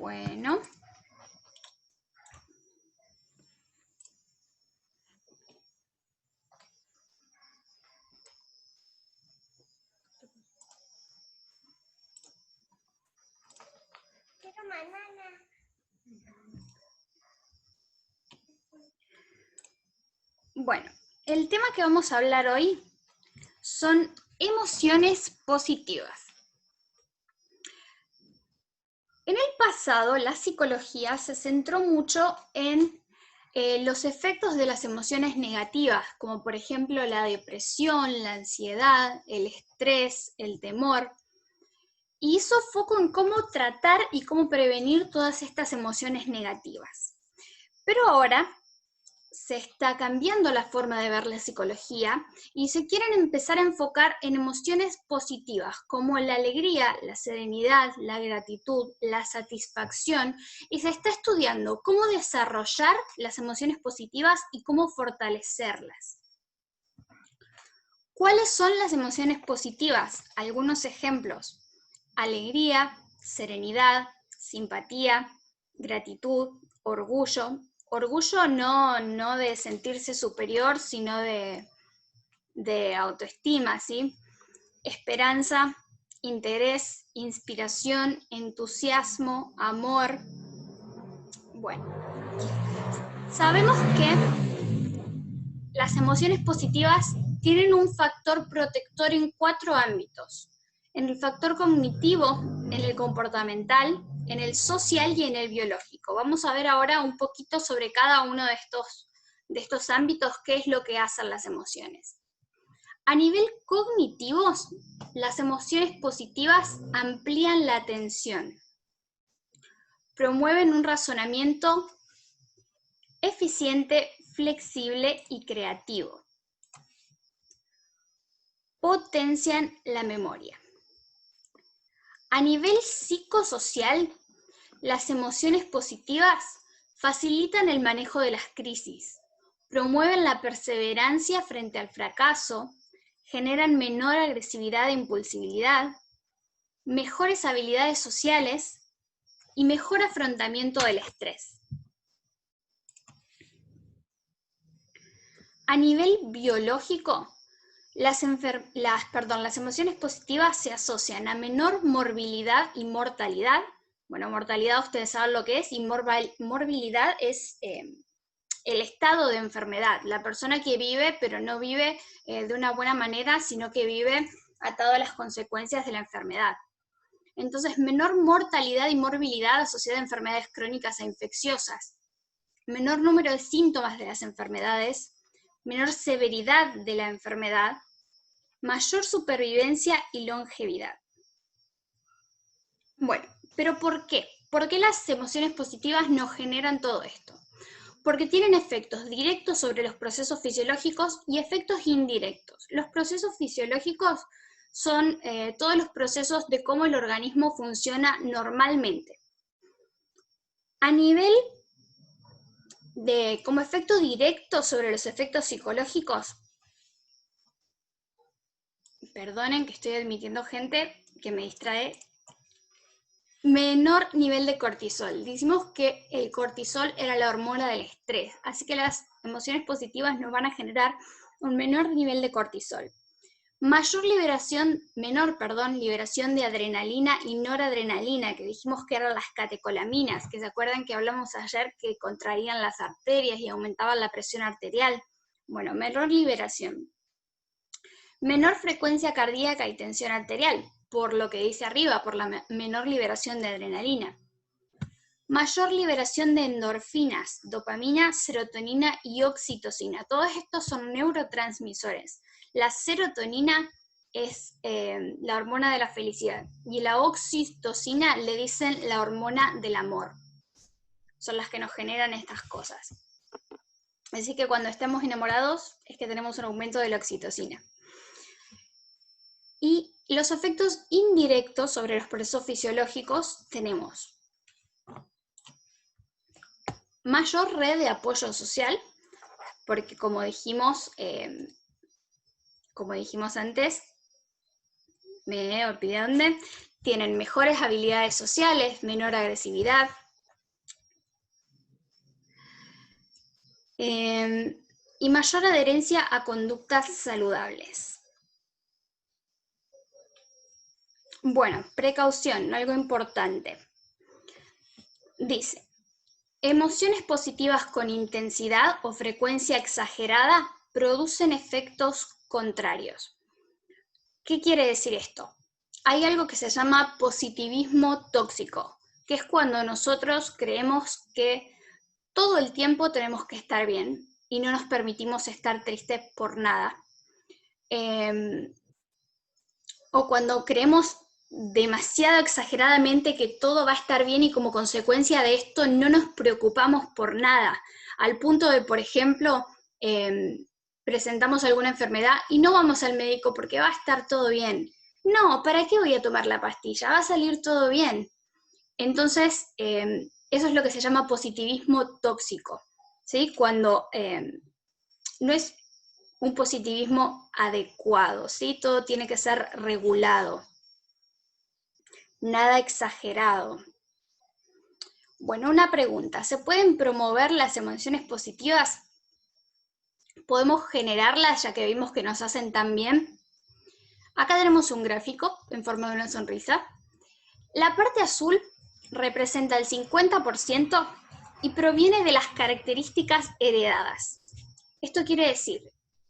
Bueno. Quiero banana. Bueno, el tema que vamos a hablar hoy son emociones positivas. En el pasado, la psicología se centró mucho en los efectos de las emociones negativas, como por ejemplo la depresión, la ansiedad, el estrés, el temor, y hizo foco en cómo tratar y cómo prevenir todas estas emociones negativas. Pero ahora se está cambiando la forma de ver la psicología y se quieren empezar a enfocar en emociones positivas como la alegría, la serenidad, la gratitud, la satisfacción, y se está estudiando cómo desarrollar las emociones positivas y cómo fortalecerlas. ¿Cuáles son las emociones positivas? Algunos ejemplos: alegría, serenidad, simpatía, gratitud, orgullo. Orgullo no de sentirse superior, sino de autoestima, ¿sí? Esperanza, interés, inspiración, entusiasmo, amor. Bueno, sabemos que las emociones positivas tienen un factor protector en 4 ámbitos: en el factor cognitivo, en el comportamental, en el social y en el biológico. Vamos a ver ahora un poquito sobre cada uno de estos ámbitos, qué es lo que hacen las emociones. A nivel cognitivo, las emociones positivas amplían la atención, promueven un razonamiento eficiente, flexible y creativo. Potencian la memoria. A nivel psicosocial, las emociones positivas facilitan el manejo de las crisis, promueven la perseverancia frente al fracaso, generan menor agresividad e impulsividad, mejores habilidades sociales y mejor afrontamiento del estrés. A nivel biológico, las emociones positivas se asocian a menor morbilidad y mortalidad. Bueno, mortalidad ustedes saben lo que es, y morbilidad es el estado de enfermedad. La persona que vive, pero no vive de una buena manera, sino que vive atado a las consecuencias de la enfermedad. Entonces, menor mortalidad y morbilidad asociada a enfermedades crónicas e infecciosas. Menor número de síntomas de las enfermedades, menor severidad de la enfermedad, mayor supervivencia y longevidad. Bueno, pero ¿por qué? ¿Por qué las emociones positivas nos generan todo esto? Porque tienen efectos directos sobre los procesos fisiológicos y efectos indirectos. Los procesos fisiológicos son todos los procesos de cómo el organismo funciona normalmente. A nivel de como efecto directo sobre los efectos psicológicos, perdonen que estoy admitiendo gente que me distrae, menor nivel de cortisol. Decimos que el cortisol era la hormona del estrés, así que las emociones positivas nos van a generar un menor nivel de cortisol. Menor liberación de adrenalina y noradrenalina, que dijimos que eran las catecolaminas, que se acuerdan que hablamos ayer que contraían las arterias y aumentaban la presión arterial. Bueno, menor liberación. Menor frecuencia cardíaca y tensión arterial, por lo que dice arriba, por la menor liberación de adrenalina. Mayor liberación de endorfinas, dopamina, serotonina y oxitocina. Todos estos son neurotransmisores. La serotonina es la hormona de la felicidad y la oxitocina le dicen la hormona del amor. Son las que nos generan estas cosas. Así que cuando estemos enamorados es que tenemos un aumento de la oxitocina. Y los efectos indirectos sobre los procesos fisiológicos tenemos mayor red de apoyo social, porque como dijimos antes, me olvidé dónde, tienen mejores habilidades sociales, menor agresividad, y mayor adherencia a conductas saludables. Bueno, precaución, algo importante. Dice, emociones positivas con intensidad o frecuencia exagerada producen efectos contrarios. ¿Qué quiere decir esto? Hay algo que se llama positivismo tóxico, que es cuando nosotros creemos que todo el tiempo tenemos que estar bien y no nos permitimos estar tristes por nada. O cuando creemos demasiado exageradamente que todo va a estar bien y como consecuencia de esto no nos preocupamos por nada, al punto de, por ejemplo, presentamos alguna enfermedad y no vamos al médico porque va a estar todo bien. No, ¿para qué voy a tomar la pastilla? Va a salir todo bien. Entonces, eso es lo que se llama positivismo tóxico, ¿sí? Cuando no es un positivismo adecuado, ¿sí? Todo tiene que ser regulado, nada exagerado. Bueno, una pregunta, ¿se pueden promover las emociones positivas? ¿Podemos generarlas ya que vimos que nos hacen tan bien? Acá tenemos un gráfico en forma de una sonrisa. La parte azul representa el 50% y proviene de las características heredadas. Esto quiere decir,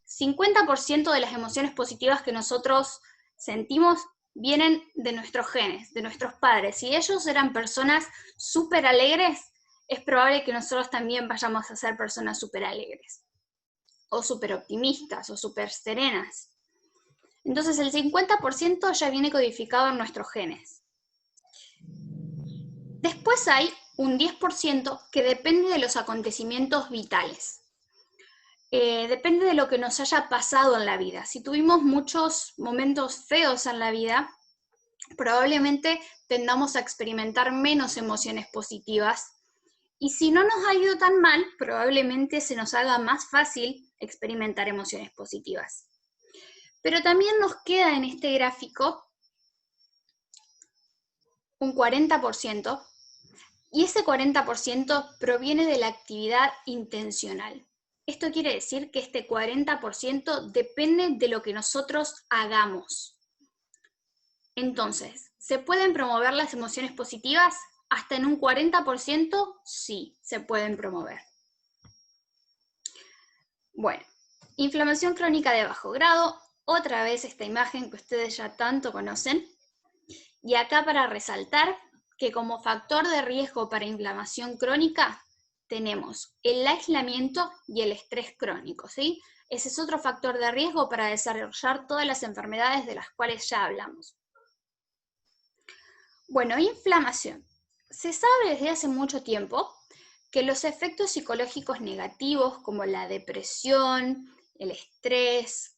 50% de las emociones positivas que nosotros sentimos vienen de nuestros genes, de nuestros padres. Si ellos eran personas súper alegres, es probable que nosotros también vayamos a ser personas súper alegres, o súper optimistas, o súper serenas. Entonces el 50% ya viene codificado en nuestros genes. Después hay un 10% que depende de los acontecimientos vitales. Depende de lo que nos haya pasado en la vida. Si tuvimos muchos momentos feos en la vida, probablemente tendamos a experimentar menos emociones positivas. Y si no nos ha ido tan mal, probablemente se nos haga más fácil experimentar emociones positivas. Pero también nos queda en este gráfico un 40%, y ese 40% proviene de la actividad intencional. Esto quiere decir que este 40% depende de lo que nosotros hagamos. Entonces, ¿se pueden promover las emociones positivas? Hasta en un 40% sí, se pueden promover. Bueno, inflamación crónica de bajo grado, otra vez esta imagen que ustedes ya tanto conocen. Y acá para resaltar que como factor de riesgo para inflamación crónica tenemos el aislamiento y el estrés crónico, ¿sí? Ese es otro factor de riesgo para desarrollar todas las enfermedades de las cuales ya hablamos. Bueno, inflamación. Se sabe desde hace mucho tiempo que los efectos psicológicos negativos como la depresión, el estrés,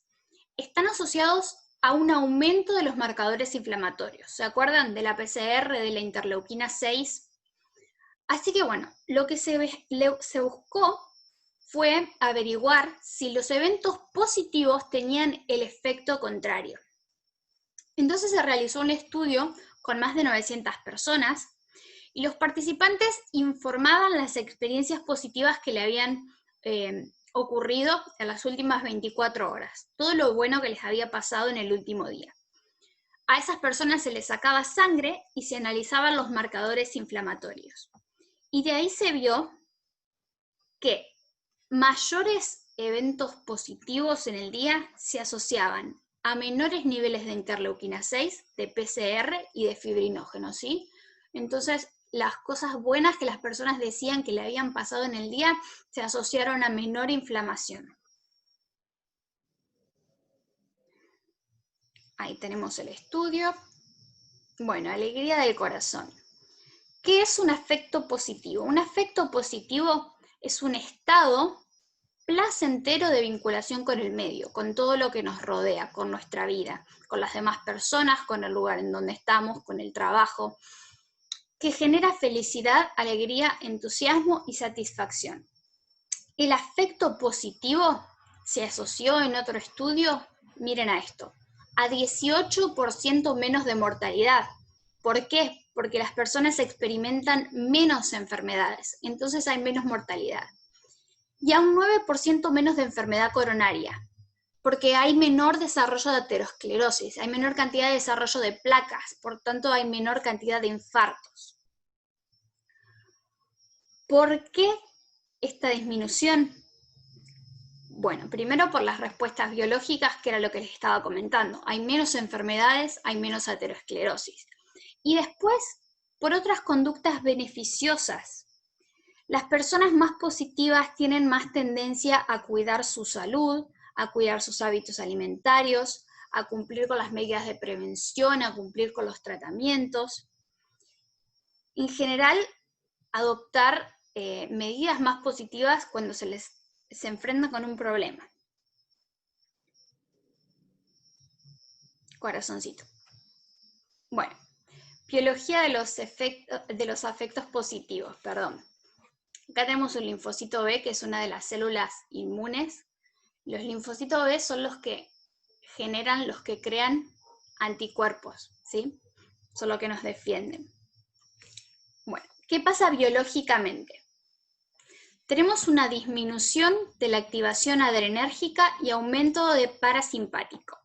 están asociados a un aumento de los marcadores inflamatorios. ¿Se acuerdan de la PCR, de la interleuquina 6? Así que bueno, lo que se buscó fue averiguar si los eventos positivos tenían el efecto contrario. Entonces se realizó un estudio con más de 900 personas y los participantes informaban las experiencias positivas que le habían ocurrido en las últimas 24 horas, todo lo bueno que les había pasado en el último día. A esas personas se les sacaba sangre y se analizaban los marcadores inflamatorios. Y de ahí se vio que mayores eventos positivos en el día se asociaban a menores niveles de interleuquina 6, de PCR y de fibrinógeno, ¿sí? Entonces, las cosas buenas que las personas decían que le habían pasado en el día se asociaron a menor inflamación. Ahí tenemos el estudio. Bueno, alegría del corazón. ¿Qué es un afecto positivo? Un afecto positivo es un estado placentero de vinculación con el medio, con todo lo que nos rodea, con nuestra vida, con las demás personas, con el lugar en donde estamos, con el trabajo, que genera felicidad, alegría, entusiasmo y satisfacción. El afecto positivo se asoció en otro estudio, miren a esto, a 18% menos de mortalidad. ¿Por qué? Porque las personas experimentan menos enfermedades, entonces hay menos mortalidad. Y a un 9% menos de enfermedad coronaria, porque hay menor desarrollo de aterosclerosis, hay menor cantidad de desarrollo de placas, por tanto hay menor cantidad de infartos. ¿Por qué esta disminución? Bueno, primero por las respuestas biológicas, que era lo que les estaba comentando. Hay menos enfermedades, hay menos aterosclerosis. Y después, por otras conductas beneficiosas. Las personas más positivas tienen más tendencia a cuidar su salud, a cuidar sus hábitos alimentarios, a cumplir con las medidas de prevención, a cumplir con los tratamientos. En general, adoptar medidas más positivas cuando se enfrentan con un problema. Corazoncito. Bueno, biología de los afectos positivos, perdón. Acá tenemos un linfocito B, que es una de las células inmunes. Los linfocitos B son los que generan, los que crean anticuerpos, ¿sí? Son los que nos defienden. Bueno, ¿qué pasa biológicamente? Tenemos una disminución de la activación adrenérgica y aumento de parasimpático,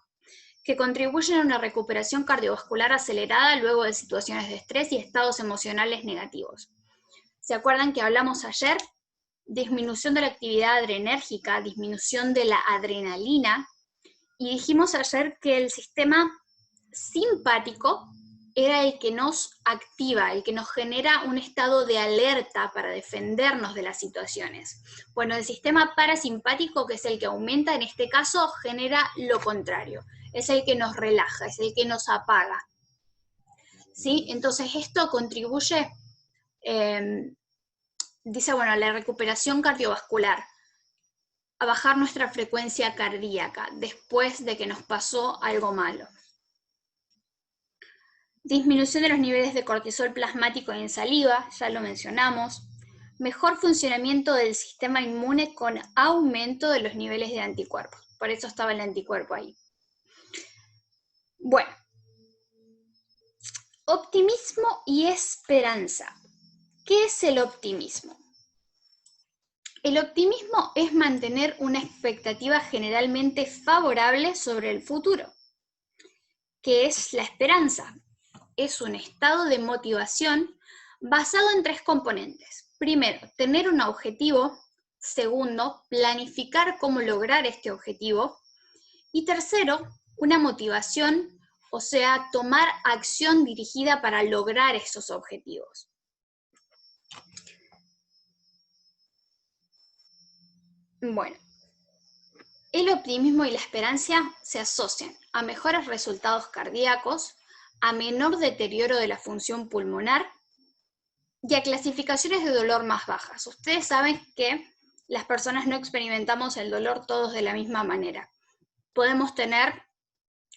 que contribuyen a una recuperación cardiovascular acelerada luego de situaciones de estrés y estados emocionales negativos. ¿Se acuerdan que hablamos ayer? Disminución de la actividad adrenérgica, disminución de la adrenalina, y dijimos ayer que el sistema simpático era el que nos activa, el que nos genera un estado de alerta para defendernos de las situaciones. Bueno, el sistema parasimpático, que es el que aumenta, en este caso genera lo contrario, es el que nos relaja, es el que nos apaga. ¿Sí? Entonces esto contribuye, dice, bueno, la recuperación cardiovascular, a bajar nuestra frecuencia cardíaca después de que nos pasó algo malo. Disminución de los niveles de cortisol plasmático en saliva, ya lo mencionamos. Mejor funcionamiento del sistema inmune con aumento de los niveles de anticuerpos. Por eso estaba el anticuerpo ahí. Bueno, optimismo y esperanza. ¿Qué es el optimismo? El optimismo es mantener una expectativa generalmente favorable sobre el futuro. ¿Qué es la esperanza? Es un estado de motivación basado en 3 componentes. Primero, tener un objetivo. Segundo, planificar cómo lograr este objetivo. Y tercero, una motivación, o sea, tomar acción dirigida para lograr esos objetivos. Bueno, el optimismo y la esperanza se asocian a mejores resultados cardíacos, a menor deterioro de la función pulmonar y a clasificaciones de dolor más bajas. Ustedes saben que las personas no experimentamos el dolor todos de la misma manera. Podemos tener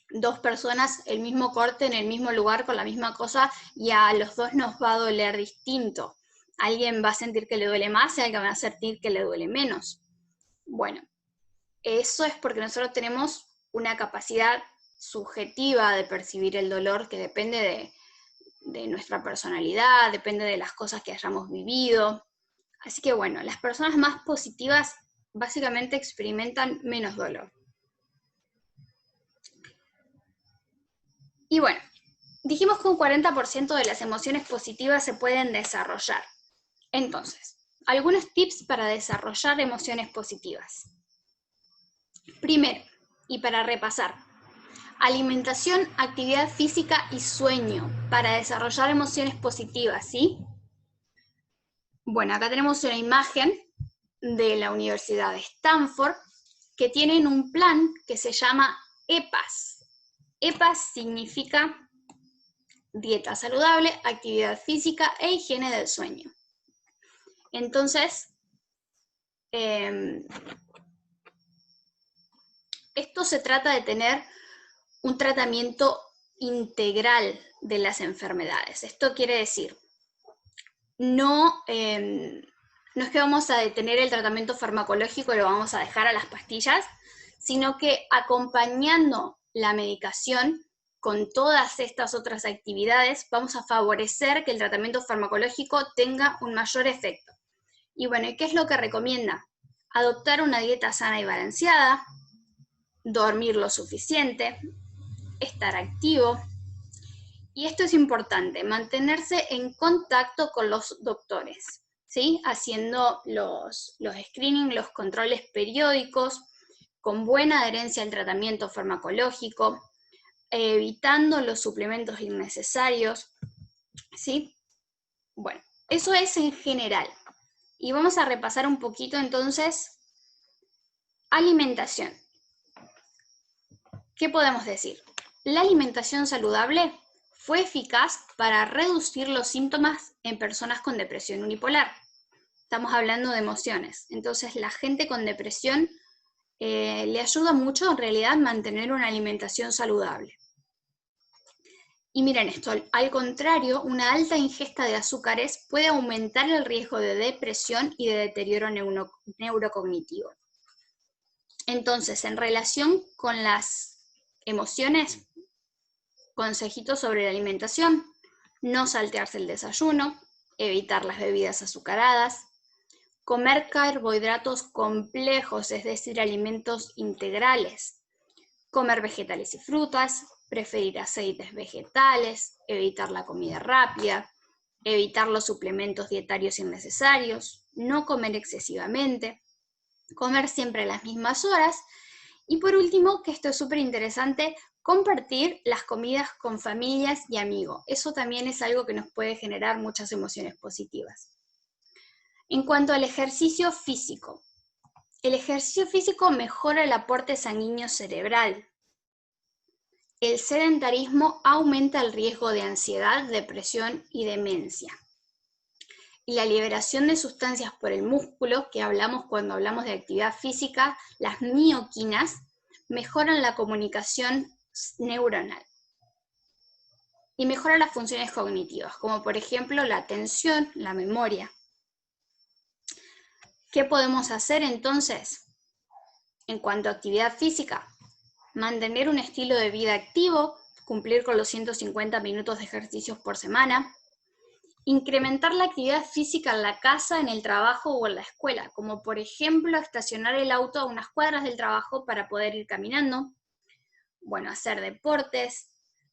2 personas el mismo corte en el mismo lugar con la misma cosa y a los 2 nos va a doler distinto. Alguien va a sentir que le duele más y alguien va a sentir que le duele menos. Bueno, eso es porque nosotros tenemos una capacidad subjetiva de percibir el dolor que depende de nuestra personalidad, depende de las cosas que hayamos vivido. Así que bueno, las personas más positivas básicamente experimentan menos dolor. Y bueno, dijimos que un 40% de las emociones positivas se pueden desarrollar. Entonces, algunos tips para desarrollar emociones positivas. Primero, y para repasar, alimentación, actividad física y sueño para desarrollar emociones positivas, ¿sí? Bueno, acá tenemos una imagen de la Universidad de Stanford que tienen un plan que se llama EPAS. EPAS significa dieta saludable, actividad física e higiene del sueño. Entonces, esto se trata de tener un tratamiento integral de las enfermedades. Esto quiere decir, no es que vamos a detener el tratamiento farmacológico y lo vamos a dejar a las pastillas, sino que acompañando la medicación con todas estas otras actividades, vamos a favorecer que el tratamiento farmacológico tenga un mayor efecto. Y bueno, ¿y qué es lo que recomienda? Adoptar una dieta sana y balanceada, dormir lo suficiente, estar activo. Y esto es importante, mantenerse en contacto con los doctores, ¿sí? Haciendo los screenings, los controles periódicos, con buena adherencia al tratamiento farmacológico, evitando los suplementos innecesarios, ¿sí? Bueno, eso es en general. Y vamos a repasar un poquito entonces alimentación. ¿Qué podemos decir? La alimentación saludable fue eficaz para reducir los síntomas en personas con depresión unipolar. Estamos hablando de emociones. Entonces, la gente con depresión le ayuda mucho en realidad mantener una alimentación saludable. Y miren esto, al contrario, una alta ingesta de azúcares puede aumentar el riesgo de depresión y de deterioro neurocognitivo. Entonces, en relación con las emociones, consejitos sobre la alimentación: no saltearse el desayuno, evitar las bebidas azucaradas, comer carbohidratos complejos, es decir, alimentos integrales, comer vegetales y frutas, preferir aceites vegetales, evitar la comida rápida, evitar los suplementos dietarios innecesarios, no comer excesivamente, comer siempre a las mismas horas, y por último, que esto es súper interesante, compartir las comidas con familias y amigos. Eso también es algo que nos puede generar muchas emociones positivas. En cuanto al ejercicio físico, el ejercicio físico mejora el aporte sanguíneo cerebral. El sedentarismo aumenta el riesgo de ansiedad, depresión y demencia. Y la liberación de sustancias por el músculo, que hablamos cuando hablamos de actividad física, las mioquinas, mejoran la comunicación neuronal y mejoran las funciones cognitivas, como por ejemplo la atención, la memoria. ¿Qué podemos hacer entonces? En cuanto a actividad física, mantener un estilo de vida activo, cumplir con los 150 minutos de ejercicios por semana, incrementar la actividad física en la casa, en el trabajo o en la escuela, como por ejemplo estacionar el auto a unas cuadras del trabajo para poder ir caminando. Bueno, hacer deportes,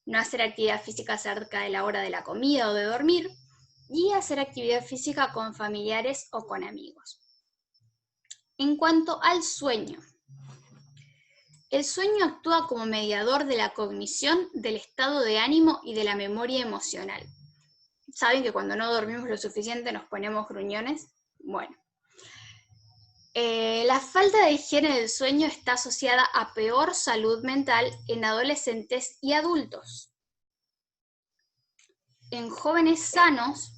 no hacer actividad física cerca de la hora de la comida o de dormir, y hacer actividad física con familiares o con amigos. En cuanto al sueño, el sueño actúa como mediador de la cognición, del estado de ánimo y de la memoria emocional. ¿Saben que cuando no dormimos lo suficiente nos ponemos gruñones? Bueno. La falta de higiene del sueño está asociada a peor salud mental en adolescentes y adultos. En jóvenes sanos,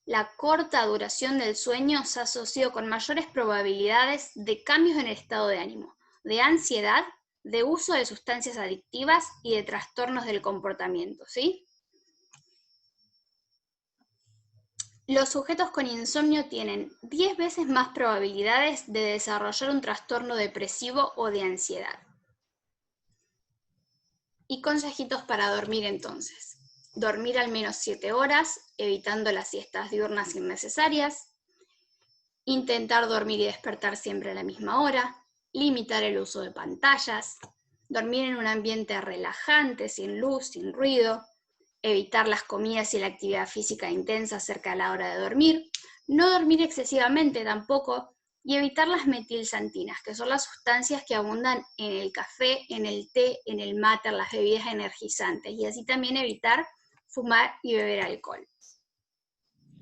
la corta duración del sueño se asoció con mayores probabilidades de cambios en el estado de ánimo, de ansiedad, de uso de sustancias adictivas y de trastornos del comportamiento, ¿sí? Los sujetos con insomnio tienen 10 veces más probabilidades de desarrollar un trastorno depresivo o de ansiedad. Y consejitos para dormir entonces: dormir al menos 7 horas, evitando las siestas diurnas innecesarias, intentar dormir y despertar siempre a la misma hora, limitar el uso de pantallas, dormir en un ambiente relajante, sin luz, sin ruido, evitar las comidas y la actividad física intensa cerca de la hora de dormir, no dormir excesivamente tampoco, y evitar las metilxantinas, que son las sustancias que abundan en el café, en el té, en el mate, en las bebidas energizantes, y así también evitar fumar y beber alcohol.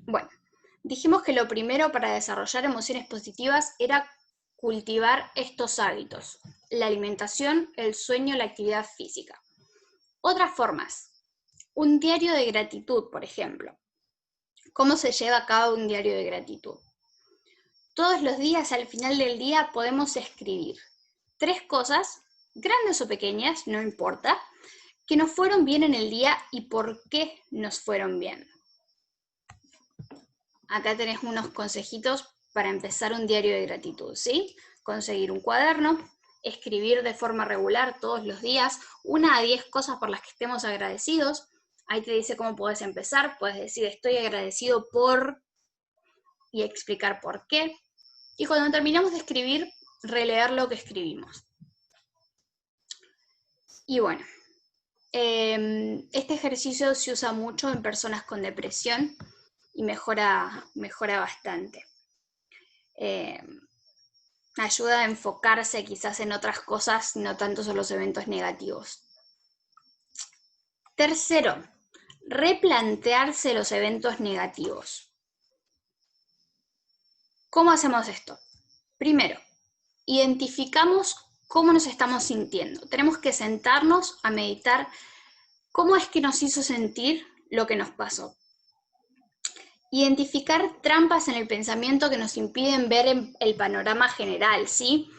Bueno, dijimos que lo primero para desarrollar emociones positivas era cultivar estos hábitos: la alimentación, el sueño, la actividad física. Otras formas: un diario de gratitud, por ejemplo. ¿Cómo se lleva a cabo un diario de gratitud? Todos los días, al final del día, podemos escribir 3 cosas, grandes o pequeñas, no importa, que nos fueron bien en el día y por qué nos fueron bien. Acá tenés unos consejitos para empezar un diario de gratitud, ¿sí? Conseguir un cuaderno, escribir de forma regular todos los días 1 a 10 cosas por las que estemos agradecidos. Ahí te dice cómo puedes empezar, puedes decir estoy agradecido por, y explicar por qué. Y cuando terminamos de escribir, releer lo que escribimos. Y bueno, este ejercicio se usa mucho en personas con depresión y mejora bastante. Ayuda a enfocarse quizás en otras cosas, no tanto en los eventos negativos. Tercero, replantearse los eventos negativos. ¿Cómo hacemos esto? Primero, identificamos cómo nos estamos sintiendo. Tenemos que sentarnos a meditar cómo es que nos hizo sentir lo que nos pasó. Identificar trampas en el pensamiento que nos impiden ver el panorama general, ¿sí?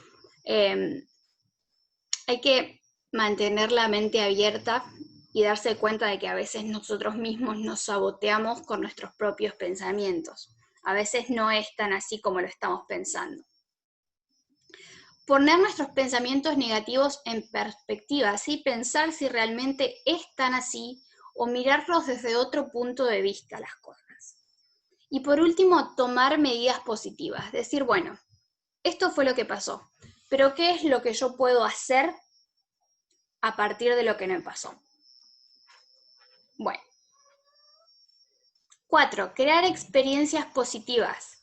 Hay que mantener la mente abierta y darse cuenta de que a veces nosotros mismos nos saboteamos con nuestros propios pensamientos. A veces no es tan así como lo estamos pensando. Poner nuestros pensamientos negativos en perspectiva, ¿sí? Pensar si realmente es tan así o mirarlos desde otro punto de vista las cosas. Y por último, tomar medidas positivas. Decir, bueno, esto fue lo que pasó, pero ¿qué es lo que yo puedo hacer a partir de lo que me pasó? Bueno. 4. Crear experiencias positivas.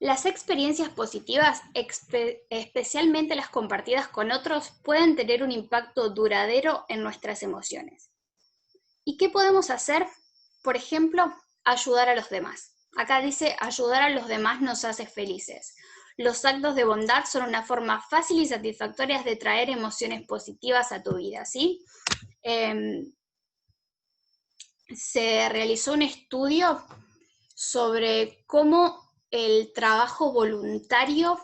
Las experiencias positivas, especialmente las compartidas con otros, pueden tener un impacto duradero en nuestras emociones. ¿Y qué podemos hacer? Por ejemplo, ayudar a los demás. Acá dice, ayudar a los demás nos hace felices. Los actos de bondad son una forma fácil y satisfactoria de traer emociones positivas a tu vida, ¿sí? Se realizó un estudio sobre cómo el trabajo voluntario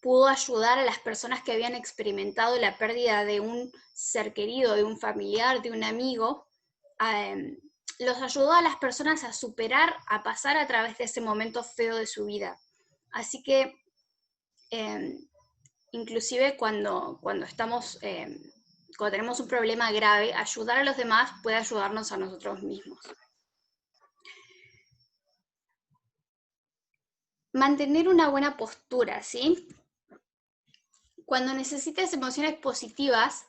pudo ayudar a las personas que habían experimentado la pérdida de un ser querido, de un familiar, de un amigo. Los ayudó a las personas a superar, a pasar a través de ese momento feo de su vida. Así que, inclusive cuando tenemos un problema grave, ayudar a los demás puede ayudarnos a nosotros mismos. Mantener una buena postura, ¿sí? Cuando necesites emociones positivas,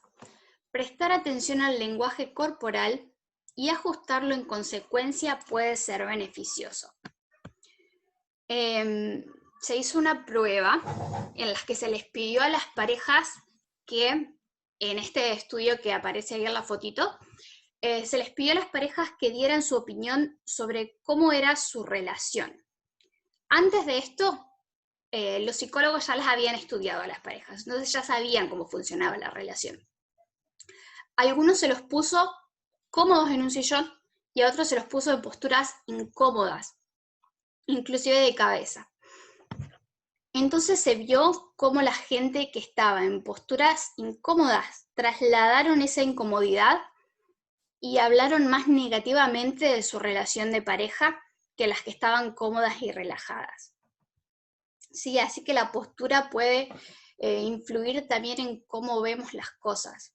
prestar atención al lenguaje corporal y ajustarlo en consecuencia puede ser beneficioso. Se hizo una prueba en la que se les pidió a las parejas que, en este estudio que aparece ahí en la fotito, se les pidió a las parejas que dieran su opinión sobre cómo era su relación. Antes de esto, los psicólogos ya las habían estudiado a las parejas, entonces ya sabían cómo funcionaba la relación. A algunos se los puso cómodos en un sillón y a otros se los puso en posturas incómodas, inclusive de cabeza. Entonces se vio cómo la gente que estaba en posturas incómodas trasladaron esa incomodidad y hablaron más negativamente de su relación de pareja que las que estaban cómodas y relajadas. Sí, así que la postura puede influir también en cómo vemos las cosas.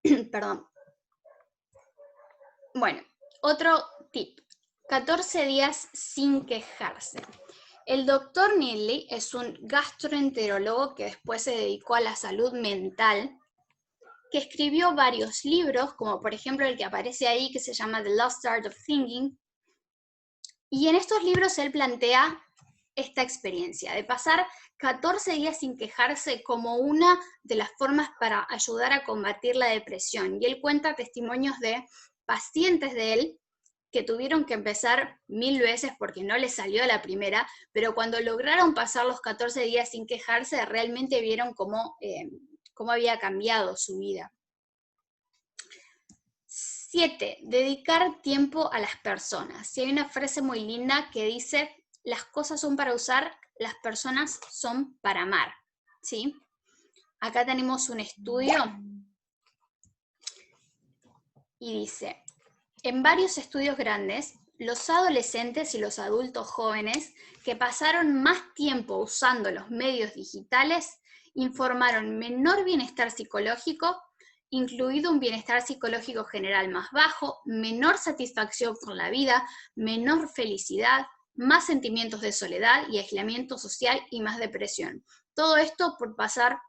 Perdón. Bueno, otro tip. 14 días sin quejarse. El doctor Neely es un gastroenterólogo que después se dedicó a la salud mental, que escribió varios libros, como por ejemplo el que aparece ahí, que se llama The Lost Art of Thinking. Y en estos libros él plantea esta experiencia de pasar 14 días sin quejarse como una de las formas para ayudar a combatir la depresión. Y él cuenta testimonios de pacientes de él que tuvieron que empezar 1000 veces porque no les salió a la primera, pero cuando lograron pasar los 14 días sin quejarse, realmente vieron cómo había cambiado su vida. 7. Dedicar tiempo a las personas. Y hay una frase muy linda que dice, las cosas son para usar, las personas son para amar, ¿sí? Acá tenemos un estudio y dice, en varios estudios grandes, los adolescentes y los adultos jóvenes que pasaron más tiempo usando los medios digitales informaron menor bienestar psicológico, incluido un bienestar psicológico general más bajo, menor satisfacción con la vida, menor felicidad, más sentimientos de soledad y aislamiento social y más depresión. Todo esto por pasar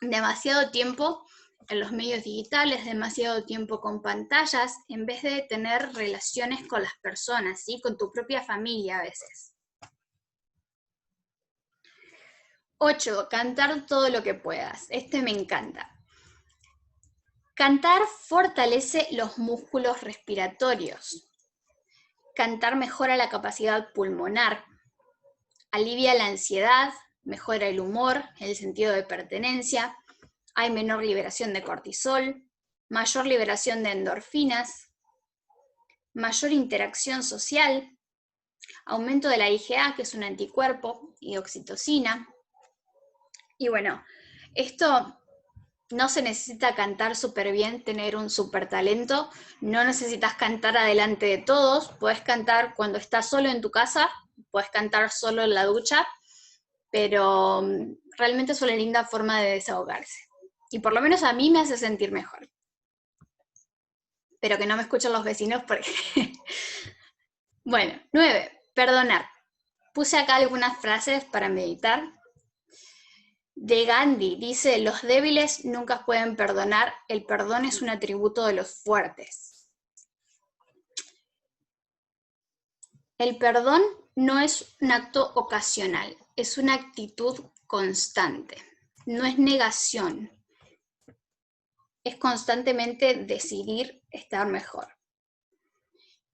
demasiado tiempo en los medios digitales, demasiado tiempo con pantallas, en vez de tener relaciones con las personas, ¿sí? Con tu propia familia a veces. 8. Cantar todo lo que puedas. Este me encanta. Cantar fortalece los músculos respiratorios. Cantar mejora la capacidad pulmonar, alivia la ansiedad, mejora el humor, el sentido de pertenencia, hay menor liberación de cortisol, mayor liberación de endorfinas, mayor interacción social, aumento de la IgA, que es un anticuerpo, y oxitocina. Y bueno, esto no se necesita cantar súper bien, tener un súper talento, no necesitas cantar adelante de todos, puedes cantar cuando estás solo en tu casa, puedes cantar solo en la ducha, pero realmente es una linda forma de desahogarse. Y por lo menos a mí me hace sentir mejor. Pero que no me escuchen los vecinos porque... Bueno, 9. Perdonar. Puse acá algunas frases para meditar. De Gandhi dice, los débiles nunca pueden perdonar, el perdón es un atributo de los fuertes. El perdón no es un acto ocasional, es una actitud constante, no es negación, es constantemente decidir estar mejor.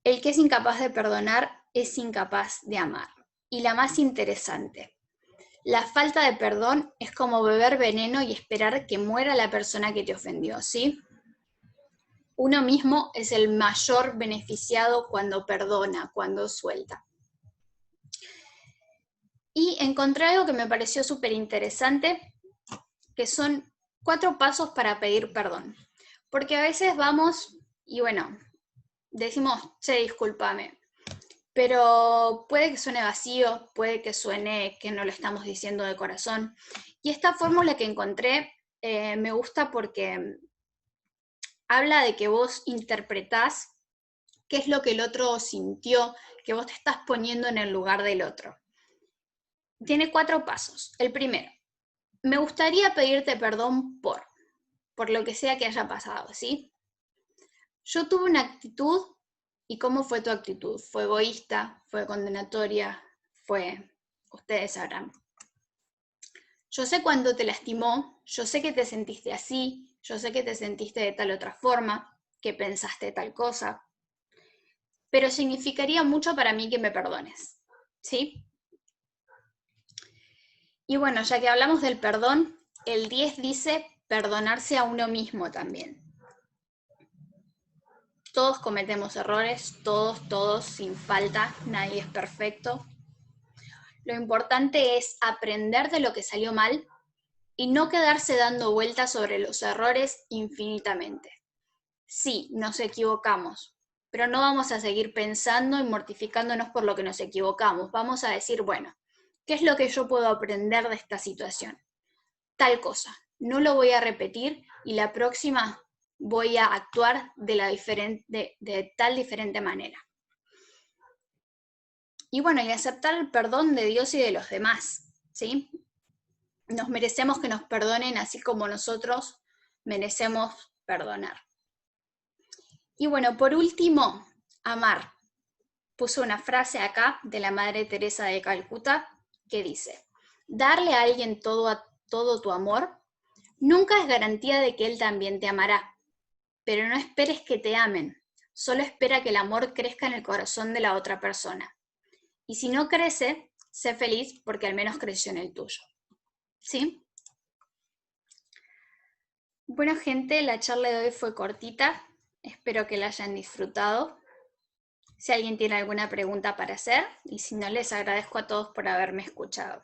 El que es incapaz de perdonar es incapaz de amar. Y la más interesante, la falta de perdón es como beber veneno y esperar que muera la persona que te ofendió, ¿sí? Uno mismo es el mayor beneficiado cuando perdona, cuando suelta. Y encontré algo que me pareció súper interesante, que son 4 pasos para pedir perdón. Porque a veces vamos y bueno, decimos, che, discúlpame, pero puede que suene vacío, puede que suene que no lo estamos diciendo de corazón. Y esta fórmula que encontré me gusta porque habla de que vos interpretás qué es lo que el otro sintió, que vos te estás poniendo en el lugar del otro. Tiene 4 pasos. El primero, me gustaría pedirte perdón por lo que sea que haya pasado, ¿sí? Yo tuve una actitud, ¿y cómo fue tu actitud? ¿Fue egoísta? ¿Fue condenatoria? Ustedes sabrán. Yo sé cuándo te lastimó, yo sé que te sentiste así, yo sé que te sentiste de tal otra forma, que pensaste tal cosa, pero significaría mucho para mí que me perdones, ¿sí? Y bueno, ya que hablamos del perdón, el 10 dice perdonarse a uno mismo también. Todos cometemos errores, todos, sin falta, nadie es perfecto. Lo importante es aprender de lo que salió mal y no quedarse dando vueltas sobre los errores infinitamente. Sí, nos equivocamos, pero no vamos a seguir pensando y mortificándonos por lo que nos equivocamos. Vamos a decir, bueno, ¿qué es lo que yo puedo aprender de esta situación? Tal cosa, no lo voy a repetir y la próxima voy a actuar de tal diferente manera. Y bueno, y aceptar el perdón de Dios y de los demás, ¿sí? Nos merecemos que nos perdonen así como nosotros merecemos perdonar. Y bueno, por último, amar. Puse una frase acá de la Madre Teresa de Calcuta que dice, darle a alguien todo tu amor nunca es garantía de que él también te amará, pero no esperes que te amen, solo espera que el amor crezca en el corazón de la otra persona. Y si no crece, sé feliz porque al menos creció en el tuyo. ¿Sí? Bueno, gente, la charla de hoy fue cortita. Espero que la hayan disfrutado. Si alguien tiene alguna pregunta para hacer, y si no, les agradezco a todos por haberme escuchado.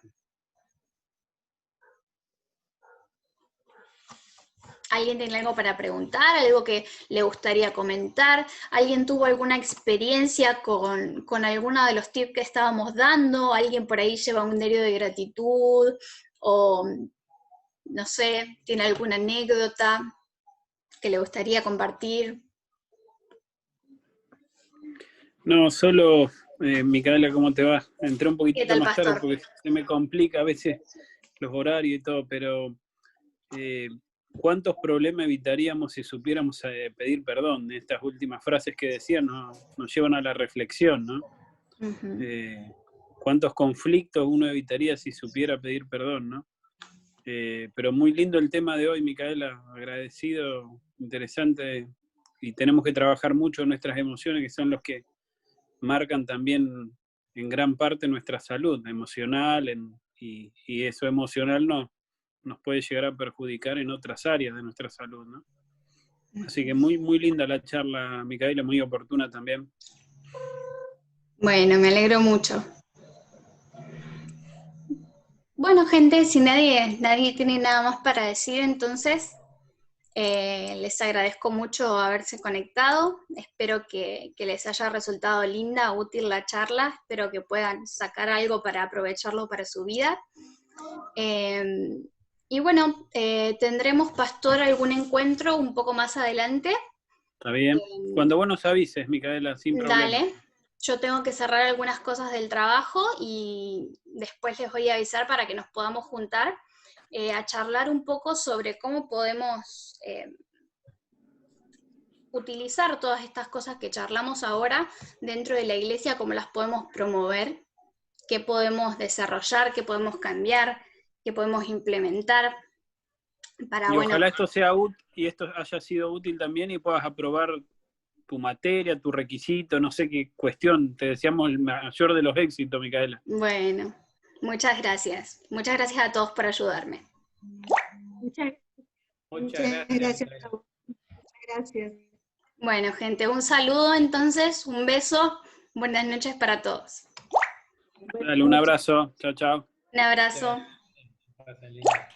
¿Alguien tiene algo para preguntar? ¿Algo que le gustaría comentar? ¿Alguien tuvo alguna experiencia con alguno de los tips que estábamos dando? ¿Alguien por ahí lleva un diario de gratitud? ¿O, no sé, tiene alguna anécdota que le gustaría compartir? No, solo, Micaela, ¿cómo te va? Entré un ¿Qué poquitito tal, más tarde Pastor? porque se me complica a veces los horarios y todo, pero ¿cuántos problemas evitaríamos si supiéramos pedir perdón? Estas últimas frases que decían nos llevan a la reflexión, ¿no? Uh-huh. ¿Cuántos conflictos uno evitaría si supiera pedir perdón, ¿no? Pero muy lindo el tema de hoy, Micaela, agradecido, interesante, y tenemos que trabajar mucho nuestras emociones, que son los que marcan también en gran parte nuestra salud emocional, y eso emocional nos puede llegar a perjudicar en otras áreas de nuestra salud, ¿no? Así que muy, muy linda la charla, Micaela, muy oportuna también. Bueno, me alegro mucho. Bueno, gente, si nadie tiene nada más para decir, entonces les agradezco mucho haberse conectado. Espero que les haya resultado linda, útil la charla. Espero que puedan sacar algo para aprovecharlo para su vida. Y bueno, tendremos, Pastor, algún encuentro un poco más adelante. ¿Está bien? Cuando vos nos avises, Micaela, sin problema. Dale. Yo tengo que cerrar algunas cosas del trabajo y después les voy a avisar para que nos podamos juntar a charlar un poco sobre cómo podemos utilizar todas estas cosas que charlamos ahora dentro de la iglesia, cómo las podemos promover, qué podemos desarrollar, qué podemos cambiar, qué podemos implementar. Para, Y bueno, ojalá esto sea útil y esto haya sido útil también y puedas aprobar tu materia, tu requisito, no sé qué cuestión. Te deseamos el mayor de los éxitos, Micaela. bueno, muchas gracias. Muchas gracias a todos por ayudarme. Muchas gracias. Muchas gracias. Bueno, gente, un saludo entonces, un beso, buenas noches para todos. Dale, un abrazo. Chao, chao. Un abrazo. Chao.